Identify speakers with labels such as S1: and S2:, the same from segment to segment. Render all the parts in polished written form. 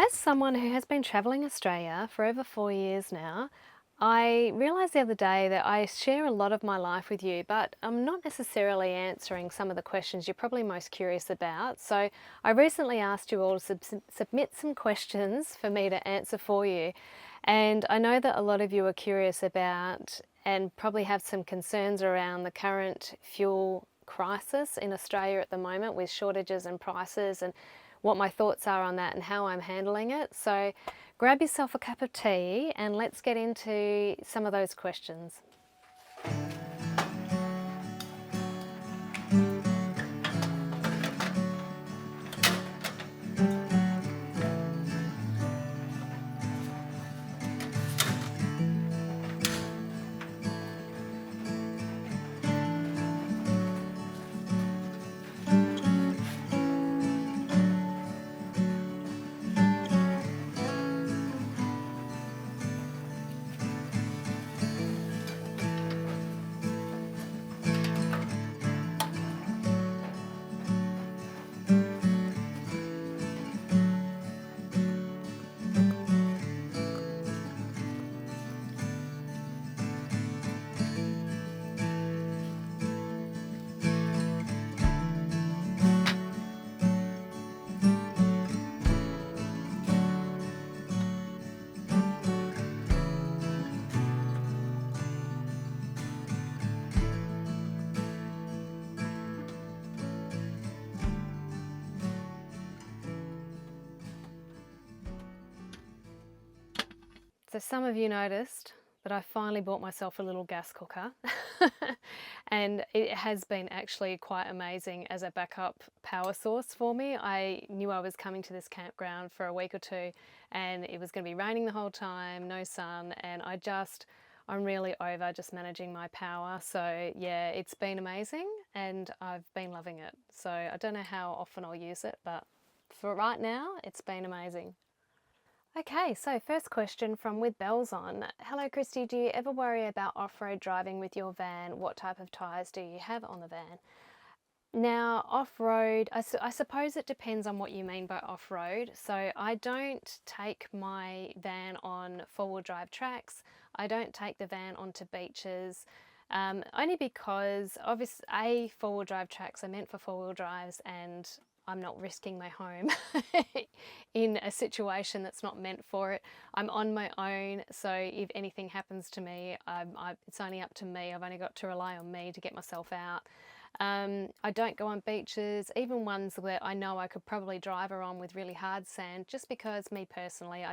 S1: As someone who has been travelling Australia for over 4 years now, I realised the other day that I share a lot of my life with you, but I'm not necessarily answering some of the questions you're probably most curious about. So I recently asked you all to submit some questions for me to answer for you. And I know that a lot of you are curious about and probably have some concerns around the current fuel crisis in Australia at the moment with shortages and prices and what my thoughts are on that and how I'm handling it. So grab yourself a cup of tea and let's get into some of those questions. So some of you noticed that I finally bought myself a little gas cooker and it has been actually quite amazing as a backup power source for me. I knew I was coming to this campground for a week or two and it was going to be raining the whole time, no sun, and I'm really over just managing my power. So yeah, it's been amazing and I've been loving it. So I don't know how often I'll use it, but for right now, it's been amazing. Okay, so first question from With Bells On. Hello, Christy. Do you ever worry about off-road driving with your van? What type of tyres do you have on the van? Now, off-road, I suppose it depends on what you mean by off-road. So I don't take my van on four-wheel drive tracks. I don't take the van onto beaches, only because obviously, four-wheel drive tracks are meant for four-wheel drives and I'm not risking my home in a situation that's not meant for it. I'm on my own, so if anything happens to me, it's only up to me. I've only got to rely on me to get myself out. I don't go on beaches, even ones where I know I could probably drive her on with really hard sand, just because me personally,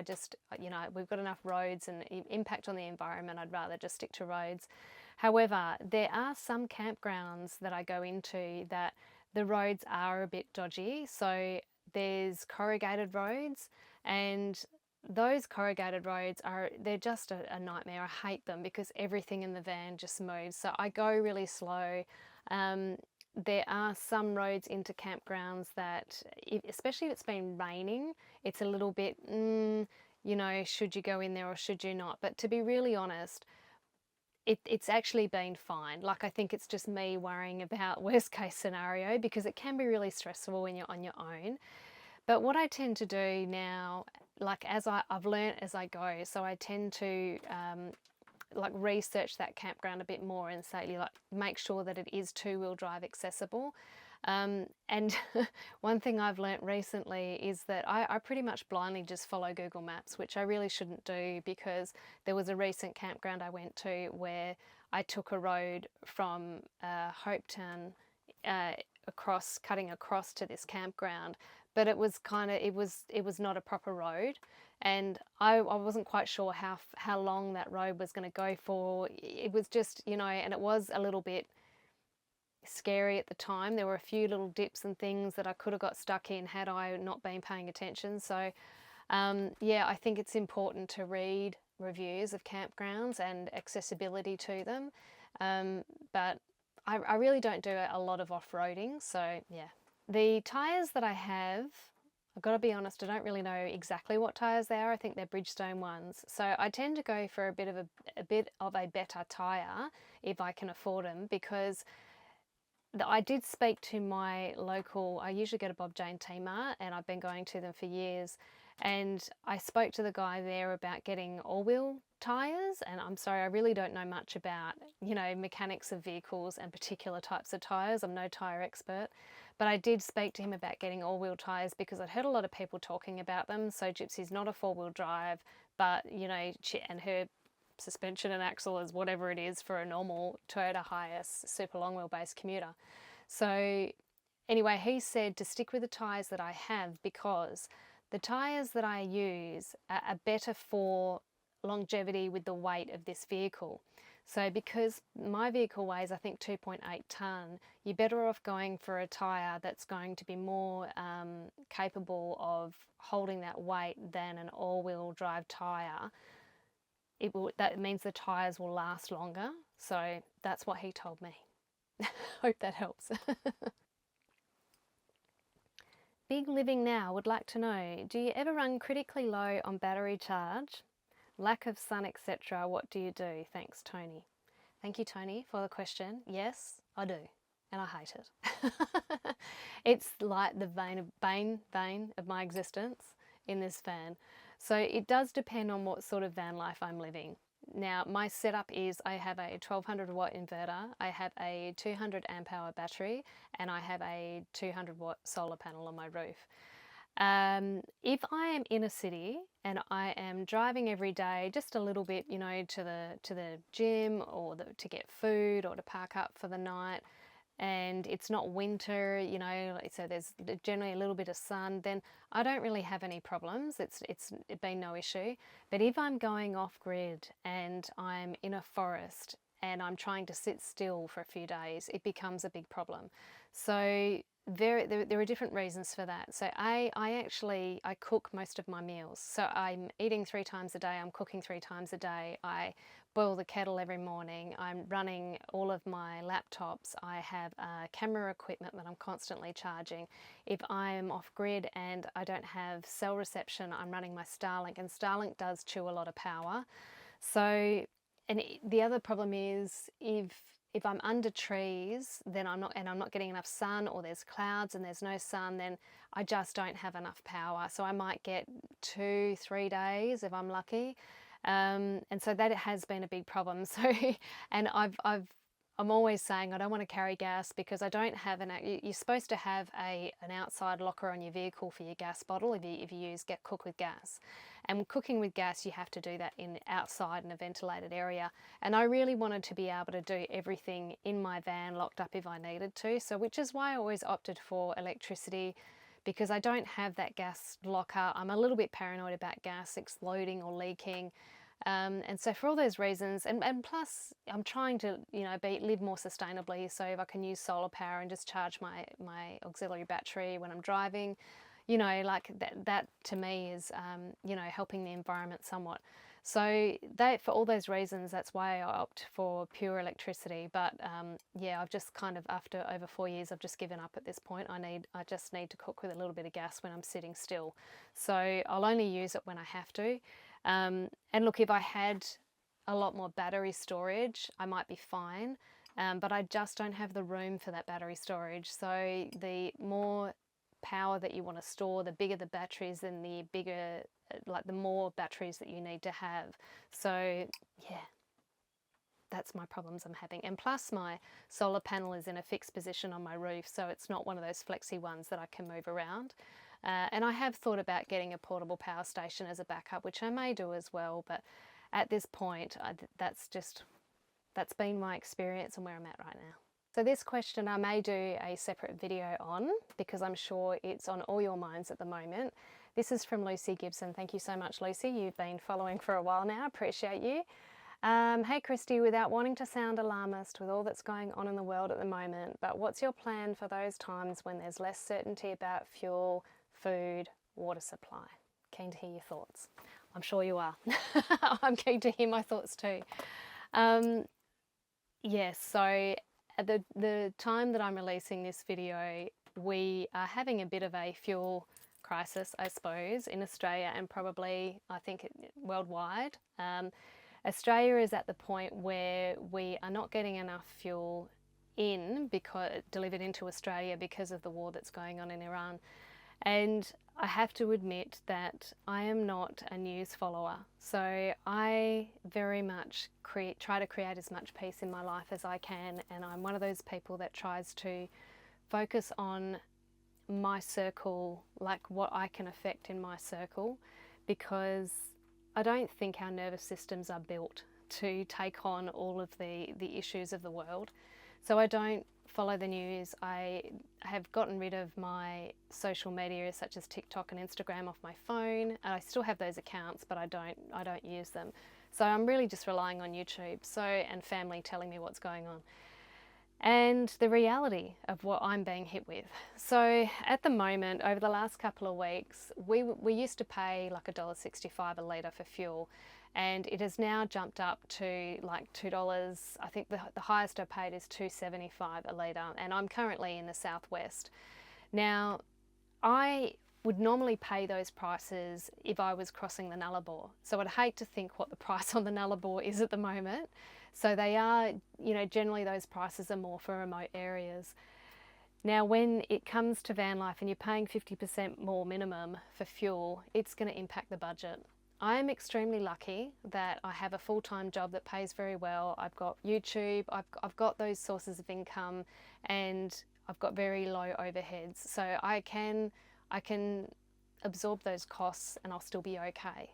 S1: we've got enough roads and impact on the environment. I'd rather just stick to roads. However, there are some campgrounds that I go into that the roads are a bit dodgy. So there's corrugated roads, and those corrugated roads they're just a nightmare. I hate them because everything in the van just moves. So I go really slow. There are some roads into campgrounds that, especially if it's been raining, it's a little bit, should you go in there or should you not? But to be really honest, it's actually been fine. Like, I think it's just me worrying about worst case scenario because it can be really stressful when you're on your own. But what I tend to do now, like I've learned as I go, so I tend to like research that campground a bit more and say, like, make sure that it is two-wheel drive accessible. And one thing I've learnt recently is that I pretty much blindly just follow Google Maps, which I really shouldn't do, because there was a recent campground I went to where I took a road from Hopetown cutting across to this campground, but it was not a proper road, and I wasn't quite sure how long that road was going to go for. It was just, and it was a little bit scary at the time. There were a few little dips and things that I could have got stuck in had I not been paying attention. So yeah, I think it's important to read reviews of campgrounds and accessibility to them. But I really don't do a lot of off-roading, so yeah. The tyres that I have, I've got to be honest, I don't really know exactly what tyres they are. I think they're Bridgestone ones. So I tend to go for a bit of a better tyre if I can afford them, because I did speak to my local, I usually go to Bob Jane T-Mart, and I've been going to them for years. And I spoke to the guy there about getting all-wheel tyres, and I'm sorry, I really don't know much about, mechanics of vehicles and particular types of tyres. I'm no tyre expert, but I did speak to him about getting all-wheel tyres because I'd heard a lot of people talking about them. So Gypsy's not a four-wheel drive, but, and her suspension and axle is whatever it is for a normal Toyota Hiace super long wheelbase commuter. So anyway, he said to stick with the tyres that I have because the tyres that I use are better for longevity with the weight of this vehicle. So because my vehicle weighs, I think, 2.8 tonne, you're better off going for a tyre that's going to be more capable of holding that weight than an all-wheel drive tyre. That means the tyres will last longer. So that's what he told me. Hope that helps. Big Living Now would like to know, do you ever run critically low on battery charge? Lack of sun, etc. What do you do? Thanks, Tony. Thank you, Tony, for the question. Yes, I do, and I hate it. It's like the bane of my existence in this van. So it does depend on what sort of van life I'm living. Now, my setup is I have a 1200 watt inverter, I have a 200 amp hour battery, and I have a 200 watt solar panel on my roof. If I am in a city and I am driving every day just a little bit, to the gym or to get food or to park up for the night, and it's not winter, so there's generally a little bit of sun, then I don't really have any problems. It's been no issue. But if I'm going off grid and I'm in a forest and I'm trying to sit still for a few days, it becomes a big problem. So there are different reasons for that. So I cook most of my meals. So I'm eating 3 times a day, I'm cooking 3 times a day. I boil the kettle every morning. I'm running all of my laptops. I have camera equipment that I'm constantly charging. If I'm off grid and I don't have cell reception, I'm running my Starlink, and Starlink does chew a lot of power. So, and the other problem is if I'm under trees, then I'm not getting enough sun, or there's clouds and there's no sun, then I just don't have enough power. So I might get 2-3 days if I'm lucky. And so that has been a big problem. So, and I'm always saying I don't want to carry gas because I don't have you're supposed to have an outside locker on your vehicle for your gas bottle if you cook with gas. And cooking with gas, you have to do that outside in a ventilated area. And I really wanted to be able to do everything in my van locked up if I needed to. So, which is why I always opted for electricity, because I don't have that gas locker. I'm a little bit paranoid about gas exploding or leaking. And so for all those reasons, and plus I'm trying to, live more sustainably. So if I can use solar power and just charge my auxiliary battery when I'm driving, like that to me is, helping the environment somewhat. So for all those reasons, that's why I opt for pure electricity. But I've just kind of, after over 4 years, I've just given up at this point. I just need to cook with a little bit of gas when I'm sitting still. So I'll only use it when I have to. And look, if I had a lot more battery storage, I might be fine. But I just don't have the room for that battery storage. So the more power that you want to store, the bigger the batteries, and the more batteries that you need to have. So yeah, that's my problems I'm having. And plus my solar panel is in a fixed position on my roof, so it's not one of those flexi ones that I can move around. And I have thought about getting a portable power station as a backup, which I may do as well, but at this point, that's been my experience and where I'm at right now. So this question I may do a separate video on, because I'm sure it's on all your minds at the moment. This is from Lucy Gibson. Thank you so much, Lucy. You've been following for a while now. Appreciate you. Hey Christy, without wanting to sound alarmist with all that's going on in the world at the moment, but what's your plan for those times when there's less certainty about fuel, food, water supply? Keen to hear your thoughts. I'm sure you are. I'm keen to hear my thoughts too. Yes, so at the time that I'm releasing this video, we are having a bit of a fuel crisis, I suppose, in Australia and probably, I think, worldwide. Australia is at the point where we are not getting enough fuel delivered into Australia because of the war that's going on in Iran. And I have to admit that I am not a news follower. So I very much try to create as much peace in my life as I can. And I'm one of those people that tries to focus on my circle, like what I can affect in my circle, because I don't think our nervous systems are built to take on all of the issues of the world. So I don't follow the news. I have gotten rid of my social media such as TikTok and Instagram off my phone. And I still have those accounts, but I don't use them. So I'm really just relying on YouTube and family telling me what's going on. And the reality of what I'm being hit with. So at the moment, over the last couple of weeks, we used to pay like $1.65 a litre for fuel, and it has now jumped up to like $2. I think the highest I paid is $2.75 a litre, and I'm currently in the southwest. Now, I would normally pay those prices if I was crossing the Nullarbor. So I'd hate to think what the price on the Nullarbor is at the moment. So they are, generally those prices are more for remote areas. Now, when it comes to van life and you're paying 50% more minimum for fuel, it's going to impact the budget. I am extremely lucky that I have a full-time job that pays very well. I've got YouTube, I've got those sources of income, and I've got very low overheads. So I can absorb those costs and I'll still be okay.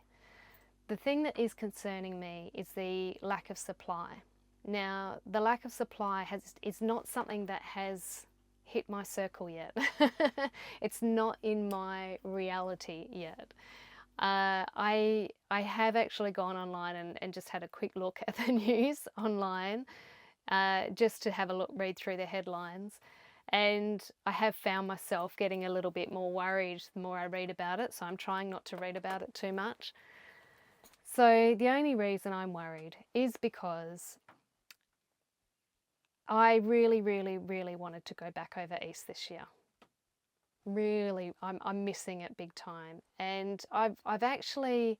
S1: The thing that is concerning me is the lack of supply. Now, the lack of supply is not something that has hit my circle yet. It's not in my reality yet. I have actually gone online and just had a quick look at the news online, just to have a read through the headlines. And I have found myself getting a little bit more worried the more I read about it, so I'm trying not to read about it too much. So the only reason I'm worried is because I really, really, really wanted to go back over east this year. Really, I'm missing it big time. And I've actually,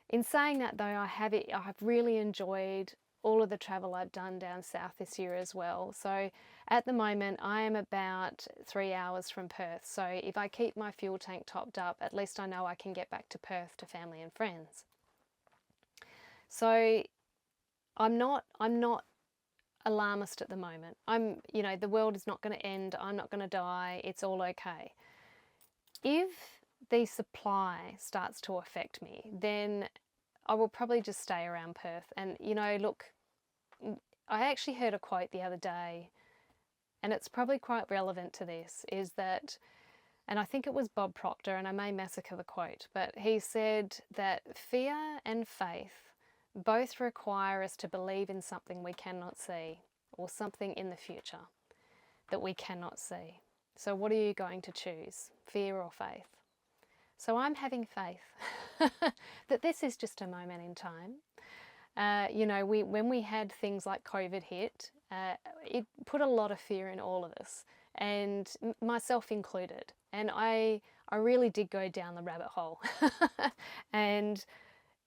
S1: in saying that though, I've really enjoyed all of the travel I've done down south this year as well. So at the moment, I am about 3 hours from Perth. So if I keep my fuel tank topped up, at least I know I can get back to Perth to family and friends. So I'm not alarmist at the moment. The world is not going to end. I'm not going to die. It's all okay. If the supply starts to affect me, then I will probably just stay around Perth. And, look, I actually heard a quote the other day, and it's probably quite relevant to this, is that, and I think it was Bob Proctor, and I may massacre the quote, but he said that fear and faith both require us to believe in something we cannot see, or something in the future that we cannot see. So what are you going to choose, fear or faith? So I'm having faith that this is just a moment in time. When we had things like COVID hit, it put a lot of fear in all of us, and myself included. And I really did go down the rabbit hole. And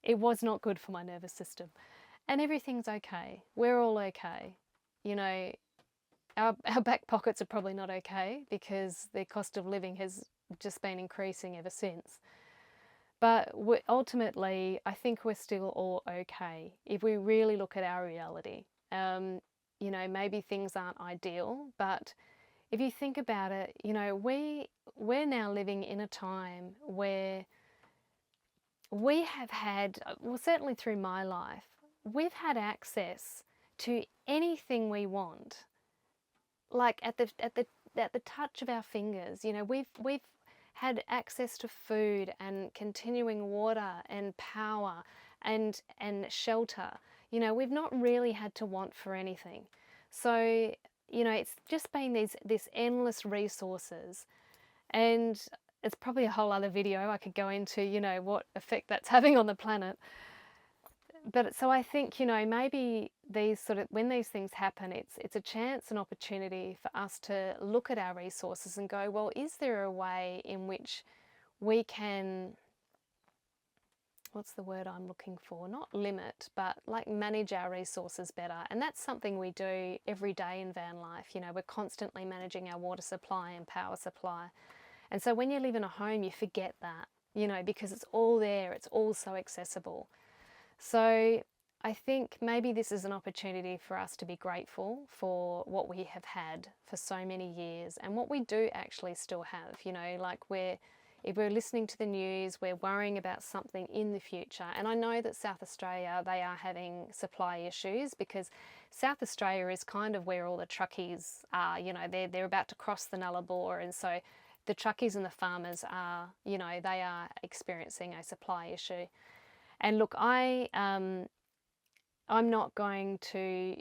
S1: it was not good for my nervous system. And everything's okay. We're all okay. Our back pockets are probably not okay because the cost of living has just been increasing ever since. But ultimately, I think we're still all okay if we really look at our reality. Maybe things aren't ideal, but if you think about it, we're now living in a time where we have had, well, certainly through my life, we've had access to anything we want, like at the touch of our fingers. We've had access to food and continuing water and power and shelter. We've not really had to want for anything. So it's just been this endless resources. And it's probably a whole other video I could go into, what effect that's having on the planet. But so I think, maybe when these things happen, it's a chance, an opportunity for us to look at our resources and go, well, is there a way in which we can what's the word I'm looking for? Not limit, but like manage our resources better. And that's something we do every day in van life. You know, we're constantly managing our water supply and power supply. And so when you live in a home, you forget that, you know, because it's all there, it's all so accessible. So I think maybe this is an opportunity for us to be grateful for what we have had for so many years and what we do actually still have. You know, like if we're listening to the news, we're worrying about something in the future. And I know that South Australia, they are having supply issues because South Australia is kind of where all the truckies are. You know, they're about to cross the Nullarbor, and so the truckies and the farmers are, you know, they are experiencing a supply issue. And look, I'm not going to,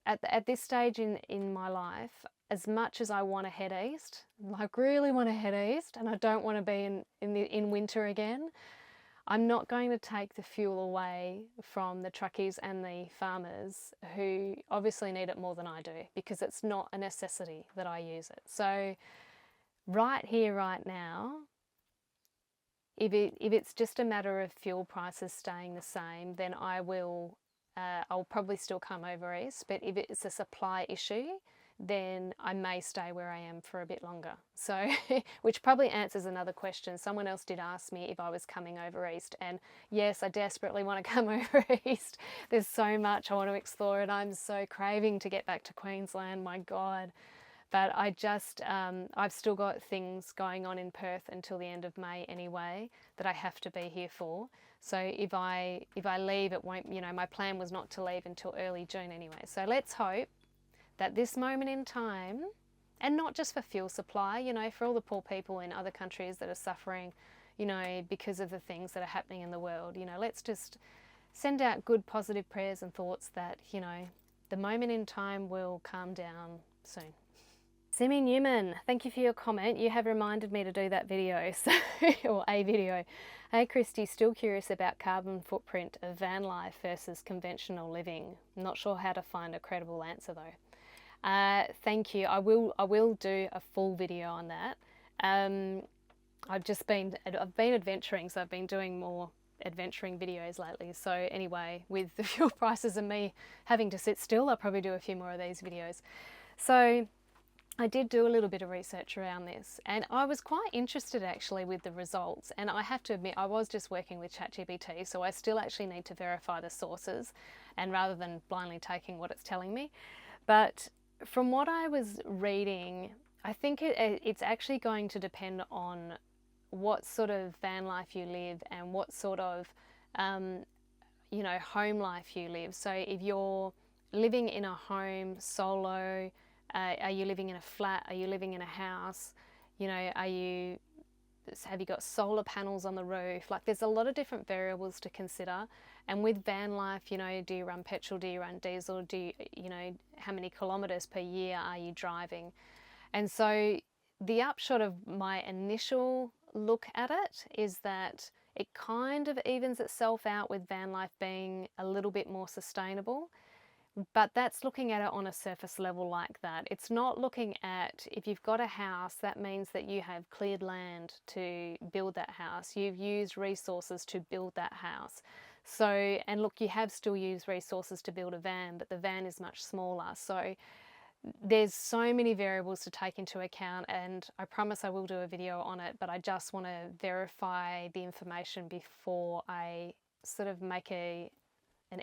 S1: at this stage in my life, as much as I want to head east, like really want to head east, and I don't want to be in winter again, I'm not going to take the fuel away from the truckies and the farmers who obviously need it more than I do, because it's not a necessity that I use it. So right here, right now, if it's just a matter of fuel prices staying the same, then I'll probably still come over east. But if it's a supply issue, then I may stay where I am for a bit longer. So, which probably answers another question. Someone else did ask me if I was coming over east, and yes, I desperately want to come over east. There's so much I want to explore, and I'm so craving to get back to Queensland, my God. But I just, I've still got things going on in Perth until the end of May anyway that I have to be here for. So if I leave, it won't, you know, my plan was not to leave until early June anyway. So let's hope that this moment in time, and not just for fuel supply, you know, for all the poor people in other countries that are suffering, you know, because of the things that are happening in the world, you know, let's just send out good positive prayers and thoughts that, you know, the moment in time will calm down soon. Simi Newman, thank you for your comment. You have reminded me to do that video, so, or a video. Hey Christy, still curious about carbon footprint of van life versus conventional living. Not sure how to find a credible answer though. Thank you. I will do a full video on that. I've been adventuring, so I've been doing more adventuring videos lately. So anyway, with the fuel prices and me having to sit still, I'll probably do a few more of these videos. So I did do a little bit of research around this, and I was quite interested actually with the results. And I have to admit, I was just working with ChatGPT, so I still actually need to verify the sources, and rather than blindly taking what it's telling me. But from what I was reading, I think it's actually going to depend on what sort of van life you live and what sort of, you know, home life you live. So if you're living in a home solo, are you living in a flat? Are you living in a house? You know, have you got solar panels on the roof? Like, there's a lot of different variables to consider. And with van life, you know, do you run petrol? Do you run diesel? You know, how many kilometres per year are you driving? And so the upshot of my initial look at it is that it kind of evens itself out with van life being a little bit more sustainable. But that's looking at it on a surface level like that. It's not looking at, if you've got a house, that means that you have cleared land to build that house. You've used resources to build that house. So, and look, you have still used resources to build a van, but the van is much smaller. So there's so many variables to take into account, and I promise I will do a video on it, but I just want to verify the information before I sort of make an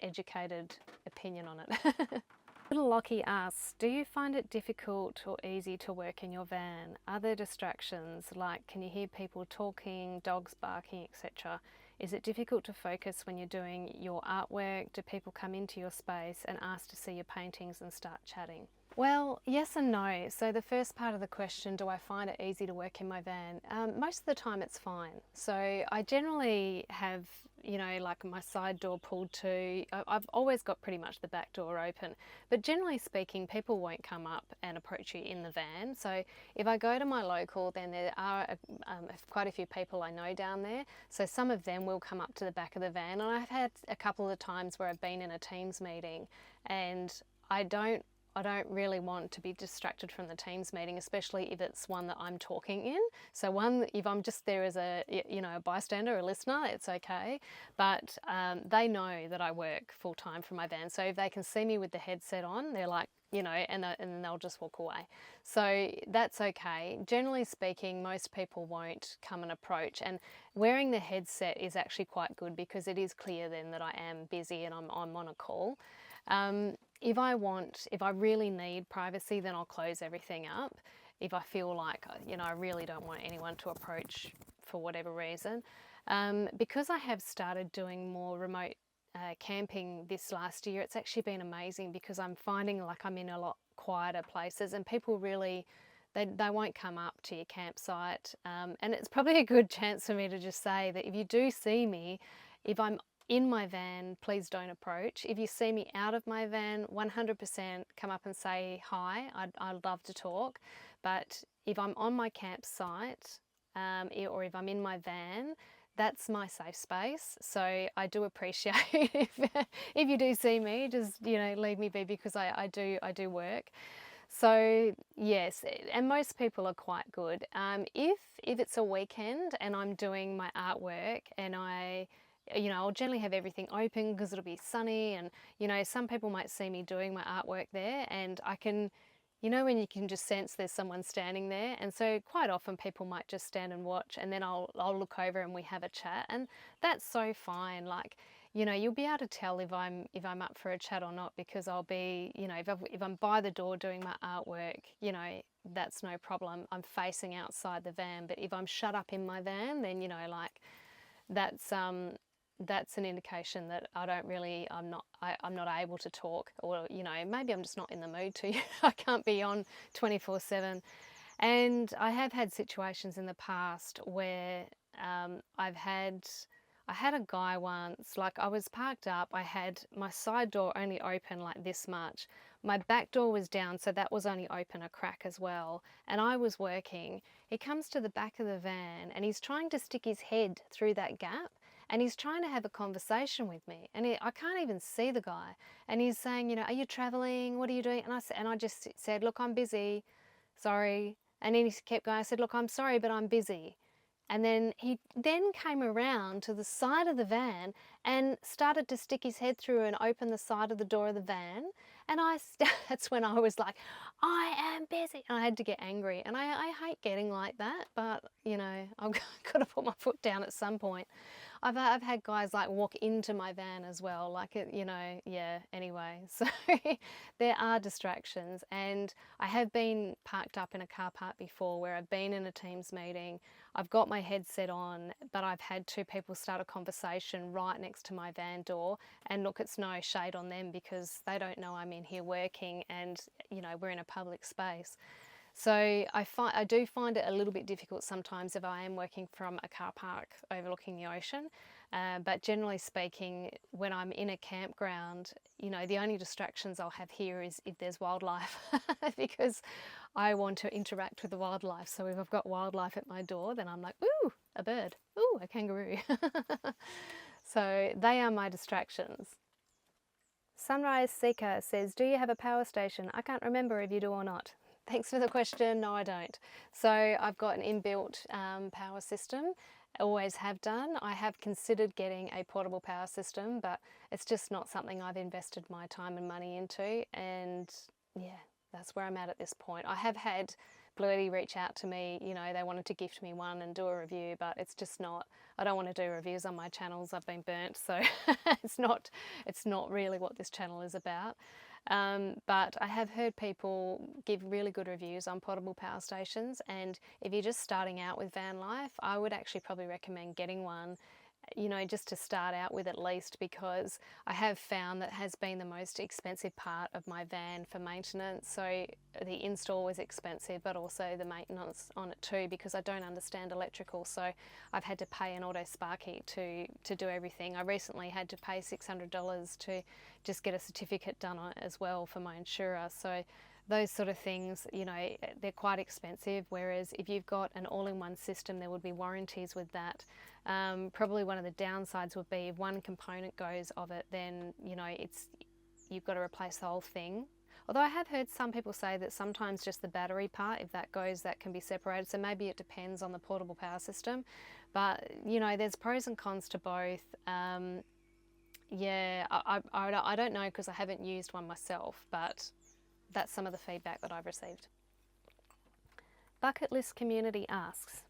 S1: educated opinion on it. Little Lockie asks, do you find it difficult or easy to work in your van? Are there distractions, like can you hear people talking, dogs barking, etc.? Is it difficult to focus when you're doing your artwork? Do people come into your space and ask to see your paintings and start chatting? Well, yes and no. So the first part of the question, do I find it easy to work in my van? Most of the time it's fine. So I generally have, you know, like my side door pulled to. I've always got pretty much the back door open. But generally speaking, people won't come up and approach you in the van. So if I go to my local, then there are quite a few people I know down there. So some of them will come up to the back of the van. And I've had a couple of times where I've been in a Teams meeting and I don't I don't really want to be distracted from the Teams meeting, especially if it's one that I'm talking in. So if I'm just there as a bystander, a listener, it's okay. But they know that I work full time from my van. So if they can see me with the headset on, they're like, and then they'll just walk away. So that's okay. Generally speaking, most people won't come and approach, and wearing the headset is actually quite good because it is clear then that I am busy and I'm on a call. If I really need privacy, then I'll close everything up. If I feel like, I really don't want anyone to approach for whatever reason. Because I have started doing more remote camping this last year, it's actually been amazing because I'm finding like I'm in a lot quieter places and people really, they won't come up to your campsite. And it's probably a good chance for me to just say that if you do see me, if I'm in my van, please don't approach. If you see me out of my van, 100% come up and say hi. I'd love to talk. But if I'm on my campsite or if I'm in my van, that's my safe space. So I do appreciate if you do see me, just leave me be because I do work. So yes, and most people are quite good. If it's a weekend and I'm doing my artwork and I'll generally have everything open because it'll be sunny, and some people might see me doing my artwork there, and I can, when you can just sense there's someone standing there, and so quite often people might just stand and watch, and then I'll look over and we have a chat, and that's so fine. Like, you'll be able to tell if I'm up for a chat or not because I'll be, if I'm by the door doing my artwork, that's no problem. I'm facing outside the van, but if I'm shut up in my van, then like that's an indication that I'm not able to talk, or maybe I'm just not in the mood to. I can't be on 24/7. And I have had situations in the past where I had a guy once, like I was parked up, I had my side door only open like this much. My back door was down, so that was only open a crack as well. And I was working. He comes to the back of the van and he's trying to stick his head through that gap. And he's trying to have a conversation with me, and I can't even see the guy. And he's saying, are you traveling? What are you doing? And I just said, look, I'm busy, sorry. And then he kept going. I said, look, I'm sorry, but I'm busy. And then he then came around to the side of the van and started to stick his head through and open the side of the door of the van. And that's when I was like, I am busy. And I had to get angry. And I hate getting like that, but I've got to put my foot down at some point. I've had guys like walk into my van as well, like yeah, anyway. So there are distractions, and I have been parked up in a car park before where I've been in a Teams meeting, I've got my headset on, but I've had two people start a conversation right next to my van door, and look, it's no shade on them because they don't know I'm in here working and we're in a public space. So I do find it a little bit difficult sometimes if I am working from a car park overlooking the ocean. But generally speaking, when I'm in a campground, the only distractions I'll have here is if there's wildlife because I want to interact with the wildlife. So if I've got wildlife at my door, then I'm like, ooh, a bird, ooh, a kangaroo. So they are my distractions. Sunrise Seeker says, do you have a power station? I can't remember if you do or not. Thanks for the question. No, I don't. So I've got an inbuilt power system. Always have done. I have considered getting a portable power system, but it's just not something I've invested my time and money into. And yeah, that's where I'm at this point. I have had Blue Eddy reach out to me. They wanted to gift me one and do a review, but it's just not. I don't want to do reviews on my channels. I've been burnt, so it's not really what this channel is about. But I have heard people give really good reviews on portable power stations, and if you're just starting out with van life, I would actually probably recommend getting one, just to start out with at least, because I have found that has been the most expensive part of my van for maintenance. So the install was expensive, but also the maintenance on it too, because I don't understand electrical. So I've had to pay an auto sparky to do everything. I recently had to pay $600 to just get a certificate done on it as well for my insurer. So those sort of things, they're quite expensive, whereas if you've got an all-in-one system, there would be warranties with that. Probably one of the downsides would be if one component goes of it, then you've got to replace the whole thing. Although I have heard some people say that sometimes just the battery part, if that goes, that can be separated. So maybe it depends on the portable power system. But, you know, there's pros and cons to both. Yeah, I don't know because I haven't used one myself, but that's some of the feedback that I've received. Bucket List Community asks,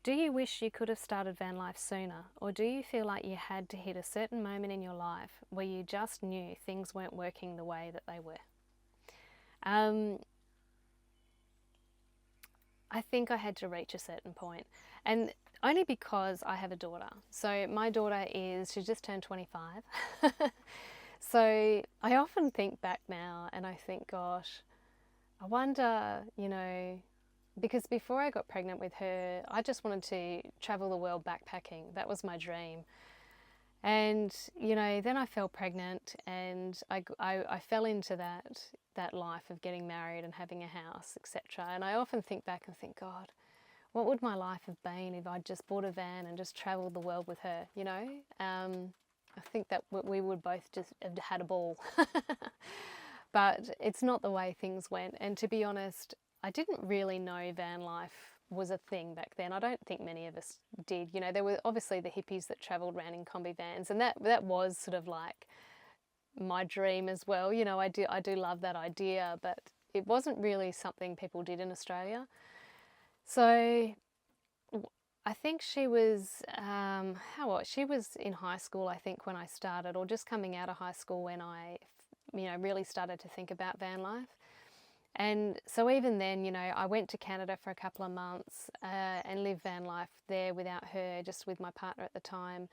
S1: do you wish you could have started van life sooner, or do you feel like you had to hit a certain moment in your life where you just knew things weren't working the way that they were? I think I had to reach a certain point, and only because I have a daughter. So my daughter she's just turned 25. So I often think back now and I think, gosh, I wonder, you know, because before I got pregnant with her, I just wanted to travel the world backpacking. That was my dream. And, you know, then I fell pregnant and I fell into that life of getting married and having a house, etc. And I often think back and think, God, what would my life have been if I'd just bought a van and just travelled the world with her, you know? I think that we would both just have had a ball. But it's not the way things went. And to be honest, I didn't really know van life was a thing back then. I don't think many of us did. You know, there were obviously the hippies that travelled around in combi vans, and that was sort of like my dream as well. You know, I do love that idea, but it wasn't really something people did in Australia. So I think she was, how old? She was in high school, I think, when I started, or just coming out of high school when I, you know, really started to think about van life. And so even then, you know, I went to Canada for a couple of months and lived van life there without her, just with my partner at the time.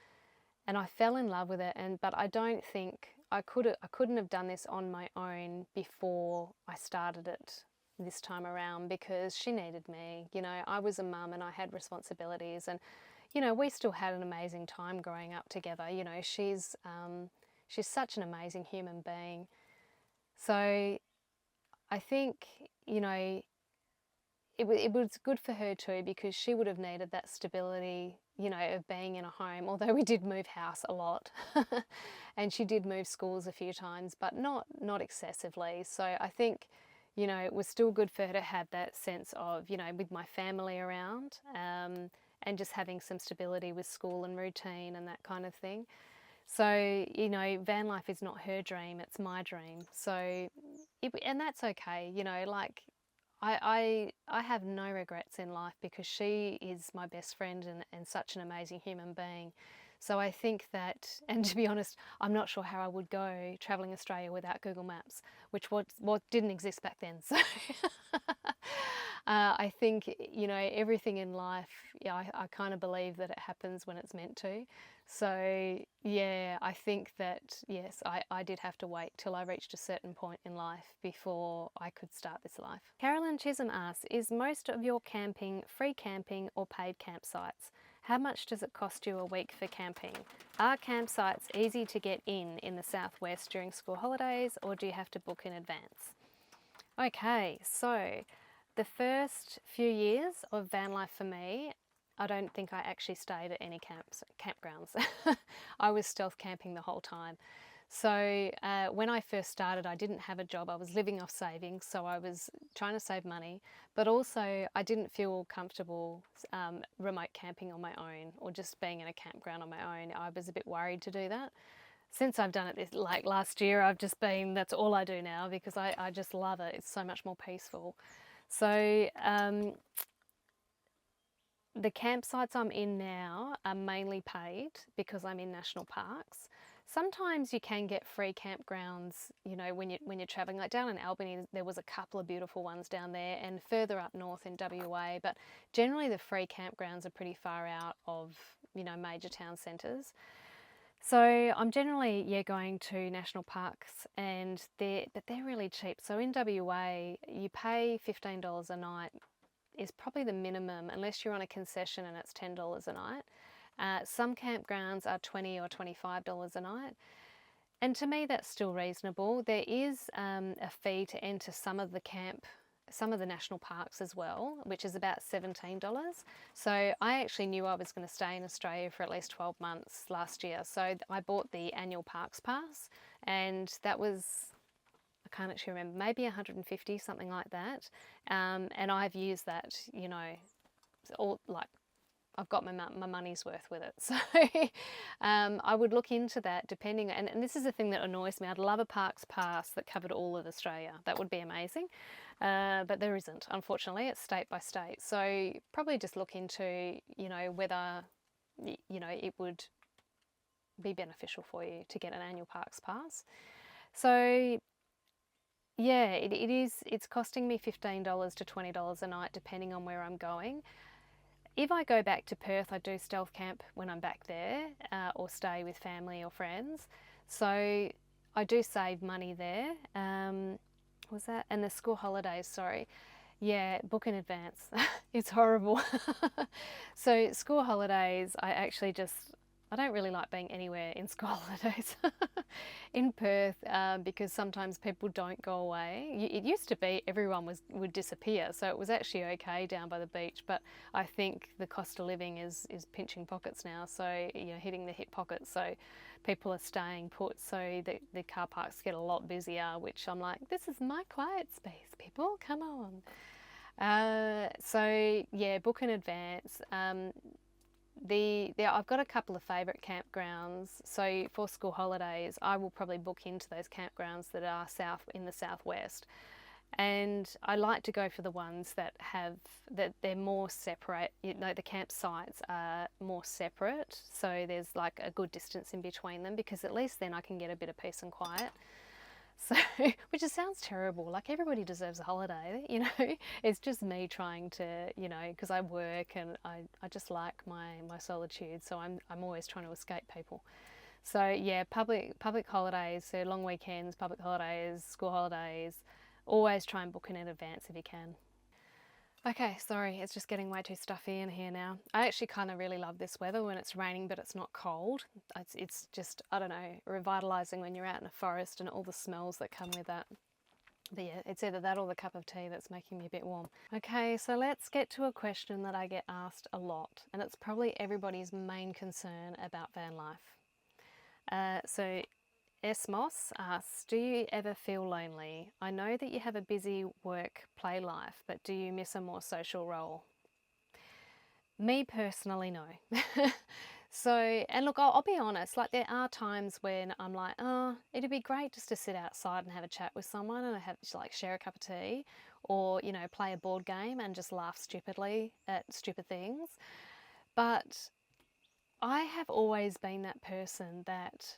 S1: And I fell in love with it. But I don't think I couldn't have done this on my own before I started it this time around, because she needed me. You know, I was a mum and I had responsibilities, and, you know, we still had an amazing time growing up together. You know, she's such an amazing human being. So I think, you know, it was good for her too, because she would have needed that stability, you know, of being in a home, although we did move house a lot. And she did move schools a few times, but not excessively. So I think, you know, it was still good for her to have that sense of, you know, with my family around, and just having some stability with school and routine and that kind of thing. So, you know, van life is not her dream, it's my dream. So, and that's okay, you know, like I have no regrets in life, because she is my best friend and such an amazing human being. So I think that, and to be honest, I'm not sure how I would go travelling Australia without Google Maps, which what didn't exist back then. So I think, you know, everything in life, yeah, I kind of believe that it happens when it's meant to. So yeah, I think that, yes, I did have to wait till I reached a certain point in life before I could start this life. Carolyn Chisholm asks, is most of your camping free camping or paid campsites? How much does it cost you a week for camping? Are campsites easy to get in the southwest during school holidays, or do you have to book in advance? Okay, so the first few years of van life for me, I don't think I actually stayed at any campgrounds. I was stealth camping the whole time. So when I first started, I didn't have a job. I was living off savings, so I was trying to save money. But also, I didn't feel comfortable remote camping on my own, or just being in a campground on my own. I was a bit worried to do that. Since I've done it this, like last year, that's all I do now, because I just love it. It's so much more peaceful. So the campsites I'm in now are mainly paid because I'm in national parks. Sometimes you can get free campgrounds, you know, when you're traveling. Like down in Albany, there was a couple of beautiful ones down there, and further up north in WA. But generally, the free campgrounds are pretty far out of, you know, major town centres. So I'm generally, going to national parks, and they're really cheap. So in WA, you pay $15 a night is probably the minimum, unless you're on a concession and it's $10 a night. Some campgrounds are $20 or $25 a night. And to me, that's still reasonable. There is a fee to enter some of the national parks as well, which is about $17. So I actually knew I was going to stay in Australia for at least 12 months last year. So I bought the annual parks pass, and that was I can't actually remember, maybe 150, something like that. And I've used that, you know, all like I've got my money's worth with it. So I would look into that depending, and this is the thing that annoys me. I'd love a parks pass that covered all of Australia. That would be amazing. But there isn't, unfortunately. It's state by state. So probably just look into, you know, whether, you know, it would be beneficial for you to get an annual parks pass. So yeah, it's costing me $15 to $20 a night depending on where I'm going. If I go back to Perth, I do stealth camp when I'm back there, or stay with family or friends. So I do save money there. Was that? And the school holidays, sorry. Yeah, book in advance. It's horrible. So school holidays, I don't really like being anywhere in school holidays in Perth, because sometimes people don't go away. It used to be everyone would disappear, so it was actually okay down by the beach. But I think the cost of living is pinching pockets now, so you know, hitting the hip pockets. So people are staying put, so the car parks get a lot busier. Which I'm like, this is my quiet space, people. Come on. So yeah, book in advance. I've got a couple of favourite campgrounds. So for school holidays, I will probably book into those campgrounds that are in the southwest, and I like to go for the ones that they're more separate. You know, the campsites are more separate, so there's like a good distance in between them, because at least then I can get a bit of peace and quiet. So, which just sounds terrible. Like everybody deserves a holiday, you know. It's just me trying to, you know, because I work and I just like my solitude. So I'm always trying to escape people. So yeah, public holidays, so long weekends, public holidays, school holidays. Always try and book in advance if you can. Okay, sorry, it's just getting way too stuffy in here now. I actually kind of really love this weather when it's raining but it's not cold. It's just, I don't know, revitalising when you're out in a forest and all the smells that come with that. But yeah, it's either that or the cup of tea that's making me a bit warm. Okay, so let's get to a question that I get asked a lot, and it's probably everybody's main concern about van life. So Esmos asks, do you ever feel lonely? I know that you have a busy work-play life, but do you miss a more social role? Me personally, no. So, and look, I'll be honest, like there are times when I'm like, oh, it'd be great just to sit outside and have a chat with someone and have like share a cup of tea, or, you know, play a board game and just laugh stupidly at stupid things. But I have always been that person that,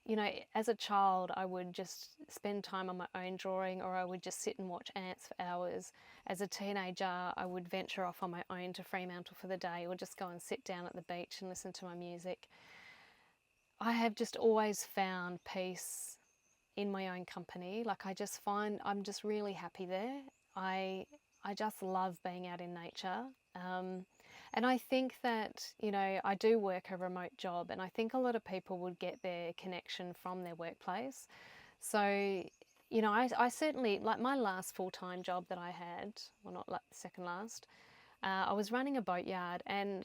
S1: you know, as a child, I would just spend time on my own drawing, or I would just sit and watch ants for hours. As a teenager, I would venture off on my own to Fremantle for the day, or just go and sit down at the beach and listen to my music. I have just always found peace in my own company. Like I just find I'm just really happy there. I I just love being out in nature. And I think that, you know, I do work a remote job, and I think a lot of people would get their connection from their workplace. So, you know, I certainly, like my last full time job that I had, well, not like the second last, I was running a boatyard, and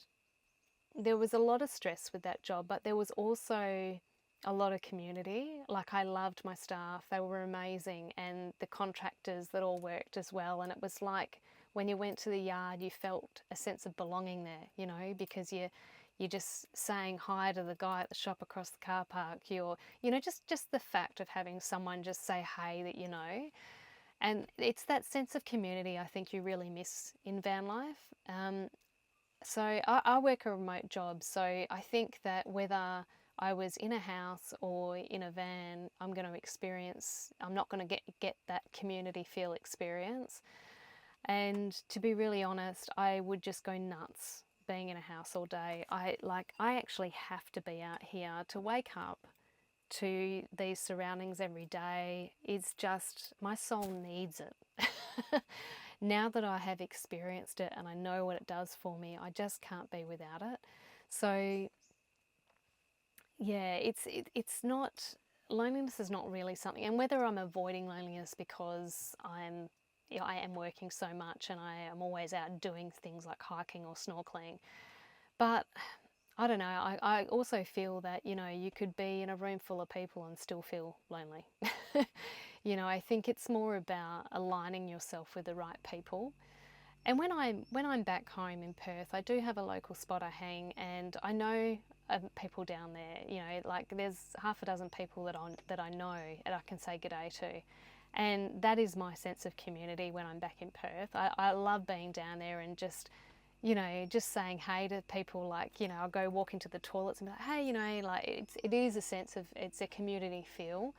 S1: there was a lot of stress with that job, but there was also a lot of community. Like I loved my staff, they were amazing, and the contractors that all worked as well. And it was like when you went to the yard, you felt a sense of belonging there, you know, because you're just saying hi to the guy at the shop across the car park. You're, you know, just the fact of having someone just say hey that you know. And it's that sense of community I think you really miss in van life. So I work a remote job, so I think that whether I was in a house or in a van, I'm not going to get that community feel experience. And to be really honest, I would just go nuts being in a house all day. I actually have to be out here to wake up to these surroundings every day. It's just, my soul needs it. Now that I have experienced it and I know what it does for me, I just can't be without it. So yeah, it's not, loneliness is not really something, and whether I'm avoiding loneliness because I am working so much and I am always out doing things like hiking or snorkeling. But I don't know, I also feel that, you know, you could be in a room full of people and still feel lonely. You know, I think it's more about aligning yourself with the right people. And when I'm back home in Perth, I do have a local spot I hang, and I know people down there. You know, like there's half a dozen people that I know and I can say good day to, and that is my sense of community when I'm back in Perth. I love being down there and just, you know, just saying hey to people. Like, you know, I'll go walk into the toilets and be like, hey, you know, like it is a sense of, it's a community feel.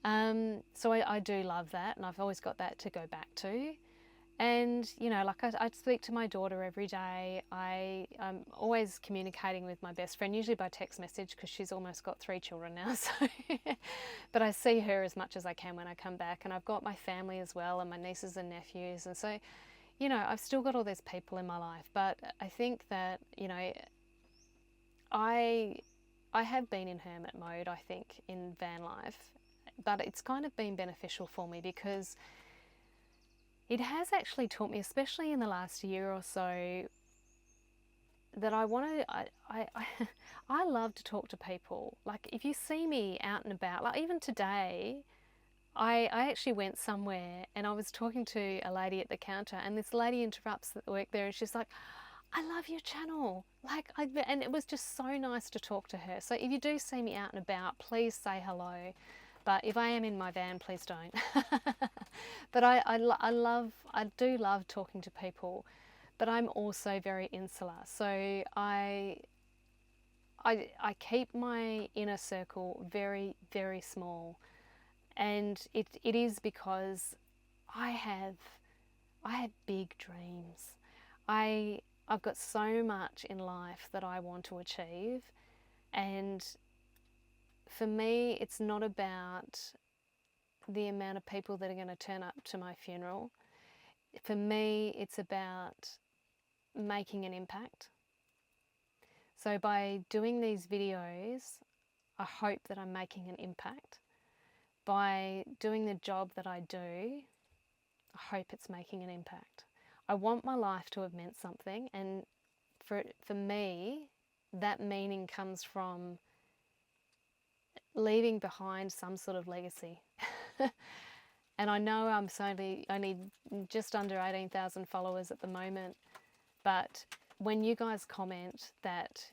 S1: So I do love that, and I've always got that to go back to. And, you know, like I speak to my daughter every day. I'm always communicating with my best friend, usually by text message, because she's almost got 3 children now. So, but I see her as much as I can when I come back. And I've got my family as well, and my nieces and nephews. And so, you know, I've still got all these people in my life. But I think that, you know, I I have been in hermit mode, I think, in van life. But it's kind of been beneficial for me, because it has actually taught me, especially in the last year or so, that I want to. I love to talk to people. Like, if you see me out and about, like even today, I actually went somewhere and I was talking to a lady at the counter, and this lady interrupts the work there, and she's like, "I love your channel." And it was just so nice to talk to her. So if you do see me out and about, please say hello. But if I am in my van, please don't. But I do love talking to people, but I'm also very insular. So I keep my inner circle very, very small. And it is because I have I have big dreams. I've got so much in life that I want to achieve, and for me it's not about the amount of people that are going to turn up to my funeral. For me, it's about making an impact. So by doing these videos, I hope that I'm making an impact. By doing the job that I do, I hope it's making an impact. I want my life to have meant something, and for me, that meaning comes from leaving behind some sort of legacy. And I know I'm only just under 18,000 followers at the moment, but when you guys comment that,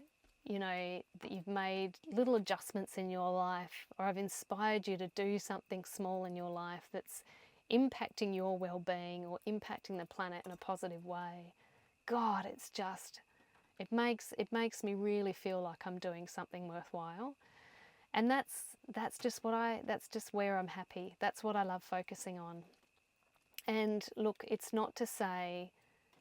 S1: you know, that you've made little adjustments in your life, or I've inspired you to do something small in your life that's impacting your well-being or impacting the planet in a positive way, God, it makes me really feel like I'm doing something worthwhile. And that's just where I'm happy. That's what I love focusing on. And look, it's not to say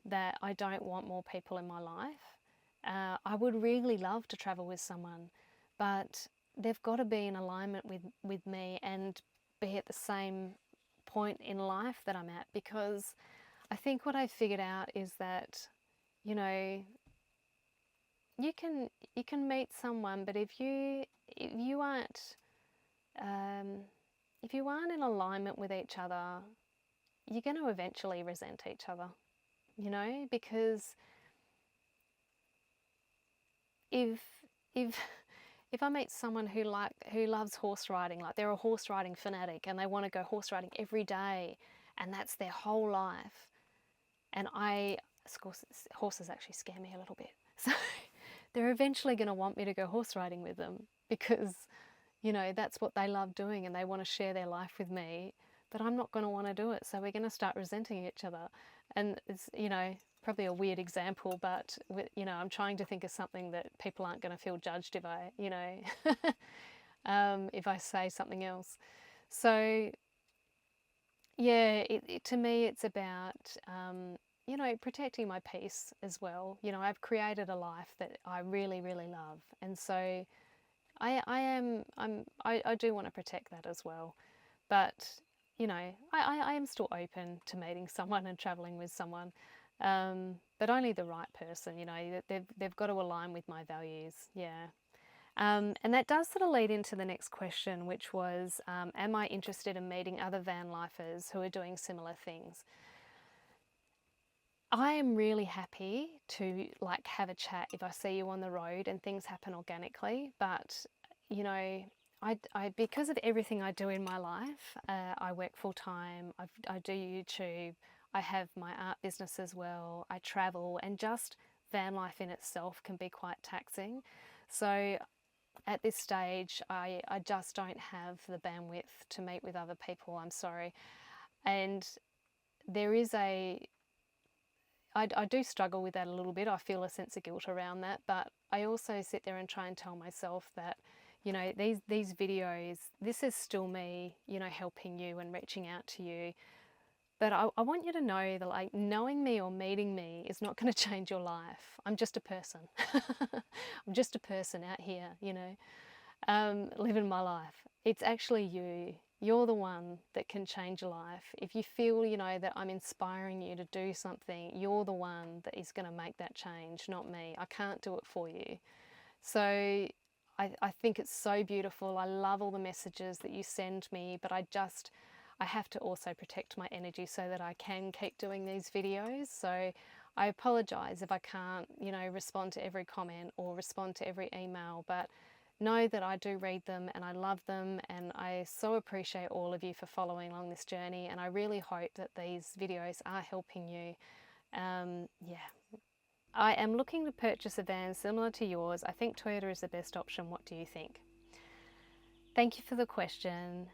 S1: that I don't want more people in my life. I would really love to travel with someone, but they've got to be in alignment with me and be at the same point in life that I'm at. Because I think what I've figured out is that, you know, you can meet someone, but if you aren't if you aren't in alignment with each other, you're going to eventually resent each other, you know, because if if if I meet someone who loves horse riding, like they're a horse riding fanatic and they want to go horse riding every day, and that's their whole life, and of course, horses actually scare me a little bit, so they're eventually going to want me to go horse riding with them, because, you know, that's what they love doing and they want to share their life with me, but I'm not going to want to do it, so we're going to start resenting each other. And it's, you know, probably a weird example, but, you know, I'm trying to think of something that people aren't going to feel judged if I, you know, if I say something else. So yeah, to me it's about, you know, protecting my peace as well. You know, I've created a life that I really, really love, and so I do want to protect that as well. But, you know, I am still open to meeting someone and traveling with someone, but only the right person. You know, they've got to align with my values. Yeah. And that does sort of lead into the next question, which was, am I interested in meeting other van lifers who are doing similar things? I am really happy to have a chat if I see you on the road and things happen organically, but, you know, because of everything I do in my life, I work full time, I do YouTube, I have my art business as well, I travel, and just van life in itself can be quite taxing. So at this stage, I just don't have the bandwidth to meet with other people, I'm sorry. And there is I do struggle with that a little bit. I feel a sense of guilt around that, but I also sit there and try and tell myself that, you know, these videos, this is still me, you know, helping you and reaching out to you. But I want you to know that, like, knowing me or meeting me is not going to change your life. I'm just a person. I'm just a person out here, you know, living my life. It's actually you. You're the one that can change your life. If you feel, you know, that I'm inspiring you to do something, you're the one that is going to make that change, not me. I can't do it for you. So I think it's so beautiful. I love all the messages that you send me, but I have to also protect my energy so that I can keep doing these videos. So I apologise if I can't, you know, respond to every comment or respond to every email, but know that I do read them and I love them, and I so appreciate all of you for following along this journey, and I really hope that these videos are helping you. Yeah. I am looking to purchase a van similar to yours. I think Toyota is the best option. What do you think? Thank you for the question.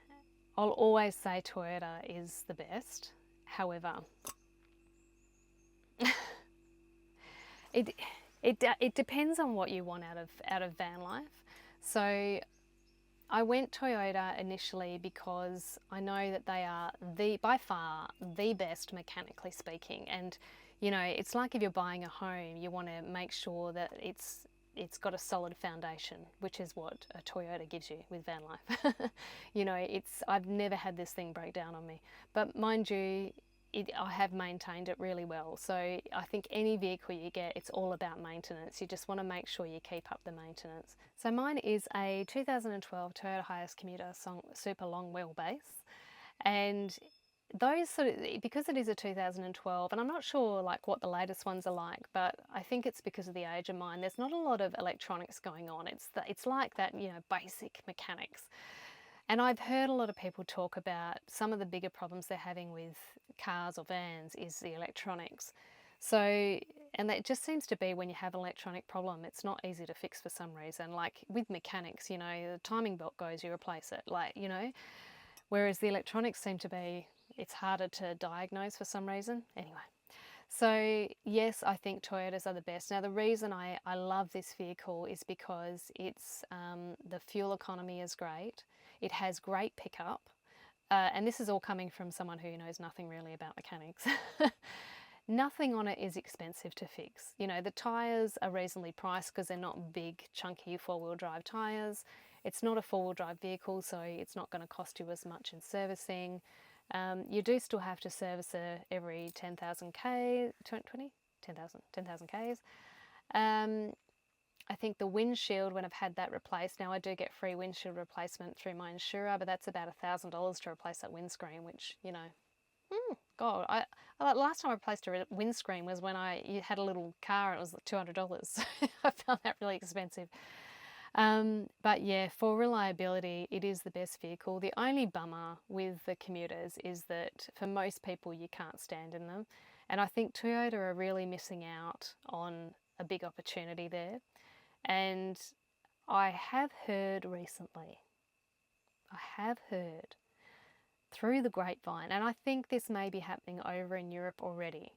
S1: I'll always say Toyota is the best. However, it it depends on what you want out of van life. So I went Toyota initially because I know that they are by far the best mechanically speaking, and you know, it's like if you're buying a home, you want to make sure that it's got a solid foundation, which is what a Toyota gives you with van life. You know, I've never had this thing break down on me, but mind you, I have maintained it really well. So I think any vehicle you get, it's all about maintenance. You just want to make sure you keep up the maintenance. So mine is a 2012 Toyota Hiace Commuter Super Long Wheelbase, and those sort of, because it is a 2012, and I'm not sure like what the latest ones are like, but I think it's because of the age of mine. There's not a lot of electronics going on. It's like that, you know, basic mechanics. And I've heard a lot of people talk about some of the bigger problems they're having with cars or vans is the electronics. So, and that just seems to be when you have an electronic problem, it's not easy to fix for some reason. Like with mechanics, you know, the timing belt goes, you replace it, like, you know, whereas the electronics seem to be, it's harder to diagnose for some reason. Anyway, so yes, I think Toyotas are the best. Now the reason I love this vehicle is because the fuel economy is great. It has great pickup. And this is all coming from someone who knows nothing really about mechanics. Nothing on it is expensive to fix. You know, the tyres are reasonably priced because they're not big, chunky four-wheel drive tyres. It's not a four-wheel drive vehicle, so it's not going to cost you as much in servicing. You do still have to service it every 10,000 K, 20? 10,000 Ks. I think the windshield, when I've had that replaced, now I do get free windshield replacement through my insurer, but that's about $1,000 to replace that windscreen, which, you know, God, last time I replaced a windscreen was when I had a little car and it was $200. I found that really expensive. But yeah, for reliability, it is the best vehicle. The only bummer with the commuters is that for most people, you can't stand in them. And I think Toyota are really missing out on a big opportunity there. And I have heard recently, through the grapevine, and I think this may be happening over in Europe already,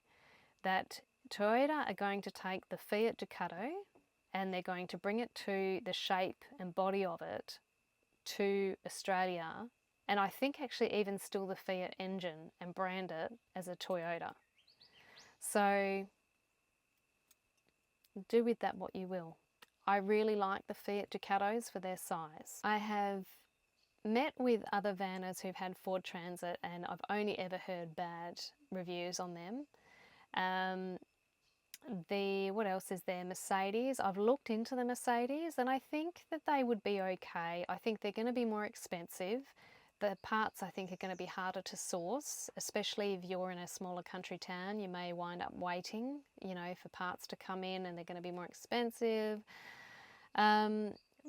S1: that Toyota are going to take the Fiat Ducato and they're going to bring it to the shape and body of it to Australia, and I think actually even still the Fiat engine, and brand it as a Toyota. So do with that what you will. I really like the Fiat Ducatos for their size. I have met with other vanners who've had Ford Transit and I've only ever heard bad reviews on them. What else is there? Mercedes. I've looked into the Mercedes and I think that they would be okay. I think they're going to be more expensive. The parts I think are going to be harder to source, especially if you're in a smaller country town. You may wind up waiting, you know, for parts to come in and they're going to be more expensive.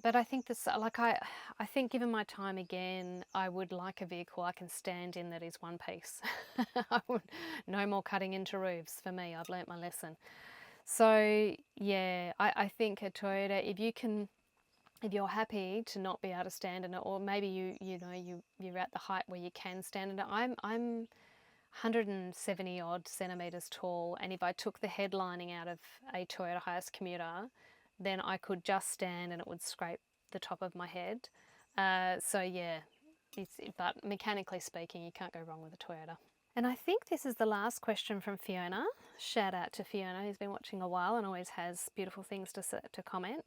S1: But I think this, like I think given my time again, I would like a vehicle I can stand in that is one piece. I would, no more cutting into roofs for me. I've learnt my lesson. So yeah, I think a Toyota, if you can, if you're happy to not be able to stand in it, or maybe you're at the height where you can stand in it. I'm 170 odd centimeters tall, and if I took the headlining out of a Toyota Hiace commuter, then I could just stand and it would scrape the top of my head. So yeah, but mechanically speaking, you can't go wrong with a Toyota. And I think this is the last question from Fiona. Shout out to Fiona, who's been watching a while and always has beautiful things to comment.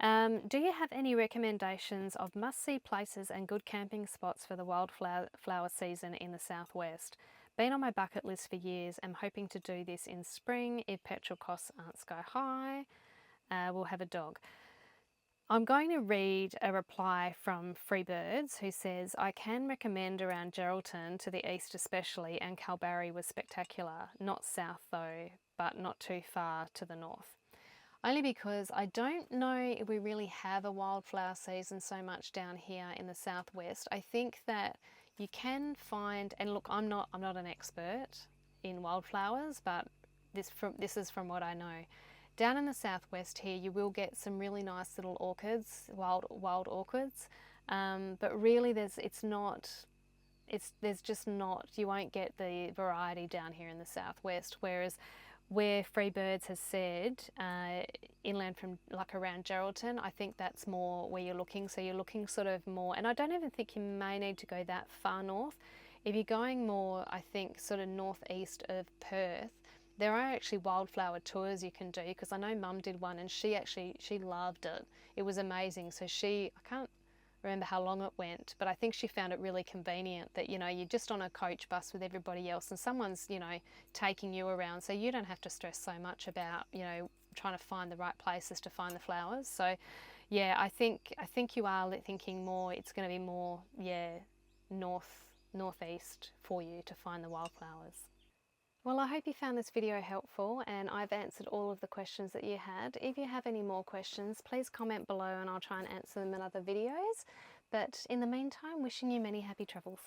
S1: Do you have any recommendations of must-see places and good camping spots for the wildflower season in the southwest? Been on my bucket list for years. I'm hoping to do this in spring if petrol costs aren't sky high. We'll have a dog. I'm going to read a reply from Freebirds who says, I can recommend around Geraldton to the east especially, and Kalbarri was spectacular. Not south though, but not too far to the north. Only because I don't know if we really have a wildflower season so much down here in the southwest. I think that you can find, and look, I'm not an expert in wildflowers, but this is from what I know. Down in the southwest here, you will get some really nice little orchids, wild orchids, but really there's just not, you won't get the variety down here in the southwest. Whereas where Freebirds has said, inland from like around Geraldton, I think that's more where you're looking. So you're looking sort of more, and I don't even think you may need to go that far north. If you're going more, I think sort of northeast of Perth, there are actually wildflower tours you can do, because I know Mum did one and she loved it. It was amazing. So I can't remember how long it went, but I think she found it really convenient that, you're just on a coach bus with everybody else and someone's, taking you around, so you don't have to stress so much about, trying to find the right places to find the flowers. So yeah, I think you are thinking more, it's going to be more, northeast for you to find the wildflowers. Well, I hope you found this video helpful and I've answered all of the questions that you had. If you have any more questions, please comment below and I'll try and answer them in other videos. But in the meantime, wishing you many happy travels.